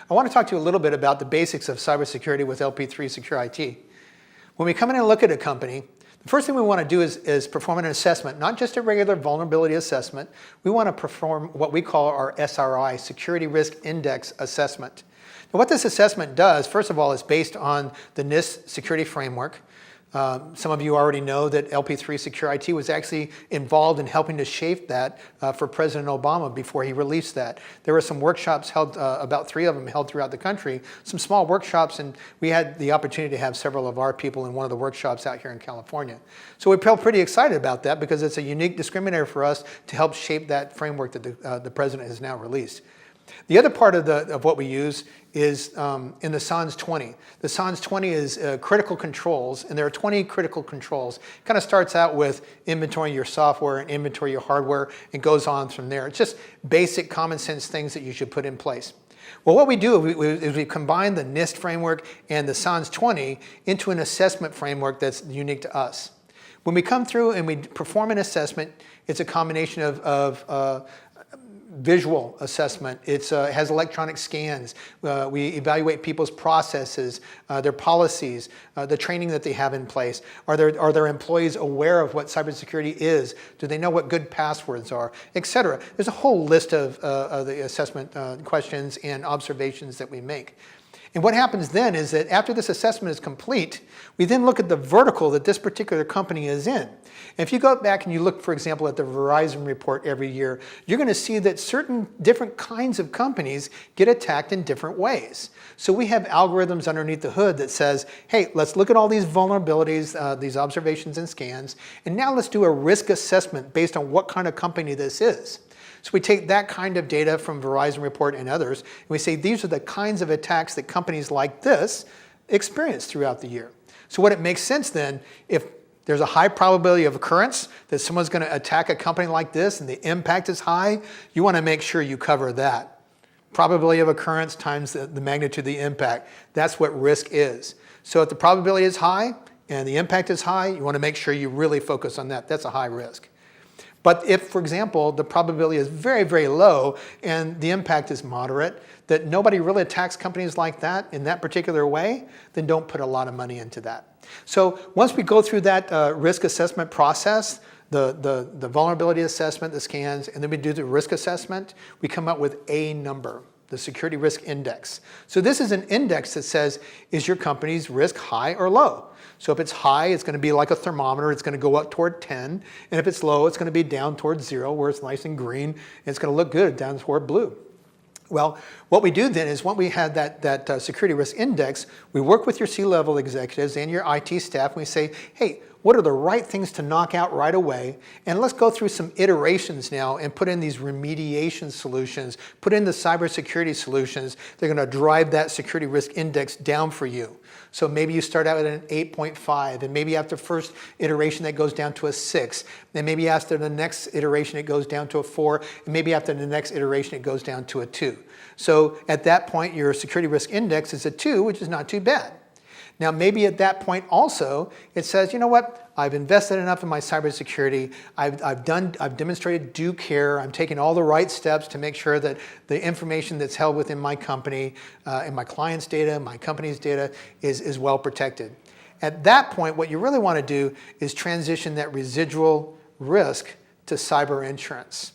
I want to talk to you a little bit about the basics of cybersecurity with LP3-SecurIT. When we come in and look at a company, the first thing we want to do is perform an assessment, not just a regular vulnerability assessment. We want to perform what we call our SRI, Security Risk Index Assessment. Now, what this assessment does, first of all, is based on the NIST security framework. Some of you already know that LP3-SecurIT was actually involved in helping to shape that for President Obama before he released that. There were some workshops held, about 3 of them held throughout the country, some small workshops, and we had the opportunity to have several of our people in one of the workshops out here in California. So we felt pretty excited about that because it's a unique discriminator for us to help shape that framework that the President has now released. The other part of what we use is in the SANS 20. The SANS 20 is critical controls, and there are 20 critical controls. It kind of starts out with inventory your software and inventory your hardware, and goes on from there. It's just basic common sense things that you should put in place. Well, what we do is we combine the NIST framework and the SANS 20 into an assessment framework that's unique to us. When we come through and we perform an assessment, it's a combination of visual assessment. It has electronic scans. We evaluate people's processes, their policies, the training that they have in place. Are their employees aware of what cybersecurity is? Do they know what good passwords are, etc.? There's a whole list of the assessment questions and observations that we make. And what happens then is that after this assessment is complete, we then look at the vertical that this particular company is in. And if you go back and you look, for example, at the Verizon report every year, you're going to see that certain different kinds of companies get attacked in different ways. So we have algorithms underneath the hood that says, hey, let's look at all these vulnerabilities, these observations and scans, and now let's do a risk assessment based on what kind of company this is. So we take that kind of data from Verizon report and others, and we say these are the kinds of attacks that companies like this experience throughout the year. So what it makes sense then, if there's a high probability of occurrence that someone's going to attack a company like this and the impact is high, you want to make sure you cover that. Probability of occurrence times the magnitude of the impact. That's what risk is. So if the probability is high and the impact is high, you want to make sure you really focus on that. That's a high risk. But if, for example, the probability is very, very low and the impact is moderate, that nobody really attacks companies like that in that particular way, then don't put a lot of money into that. So once we go through that risk assessment process, the vulnerability assessment, the scans, and then we do the risk assessment, we come up with a number, the Security Risk Index. So this is an index that says, is your company's risk high or low? So if it's high, it's going to be like a thermometer. It's going to go up toward 10. And if it's low, it's going to be down toward 0, where it's nice and green. And it's going to look good down toward blue. Well, what we do then is when we have that Security Risk Index, we work with your C-level executives and your IT staff, and we say, hey, what are the right things to knock out right away? And let's go through some iterations now and put in these remediation solutions, put in the cybersecurity solutions. They're going to drive that Security Risk Index down for you. So maybe you start out at an 8.5, and maybe after the first iteration that goes down to a 6, and maybe after the next iteration it goes down to a 4, and maybe after the next iteration it goes down to a 2. So at that point your Security Risk Index is a 2, which is not too bad. Now maybe at that point also it says, you know what, I've invested enough in my cybersecurity, I've demonstrated due care, I'm taking all the right steps to make sure that the information that's held within my company, and my client's data, my company's data is well protected. At that point, what you really want to do is transition that residual risk to cyber insurance.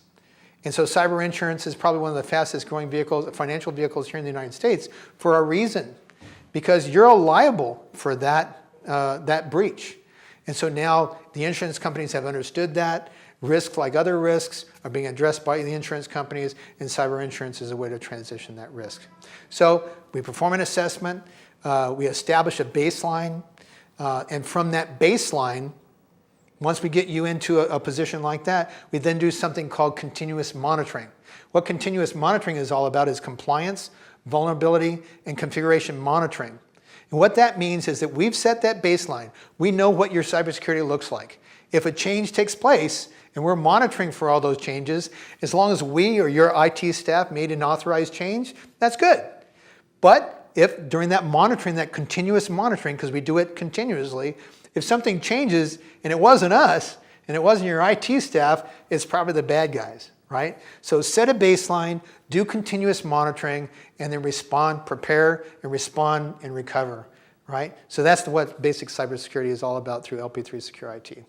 And so cyber insurance is probably one of the fastest growing financial vehicles here in the United States for a reason. Because you're liable for that breach. And so now the insurance companies have understood that. Risks like other risks are being addressed by the insurance companies, and cyber insurance is a way to transition that risk. So we perform an assessment, we establish a baseline, and from that baseline, once we get you into a position like that, we then do something called continuous monitoring. What continuous monitoring is all about is compliance, vulnerability, and configuration monitoring. And what that means is that we've set that baseline. We know what your cybersecurity looks like. If a change takes place and we're monitoring for all those changes, as long as we or your IT staff made an authorized change, that's good. But if during that monitoring, that continuous monitoring, because we do it continuously, if something changes and it wasn't us and it wasn't your IT staff, it's probably the bad guys. right? So set a baseline, do continuous monitoring, and then respond, prepare, and respond and recover, right? So that's what basic cybersecurity is all about through LP3-SecurIT.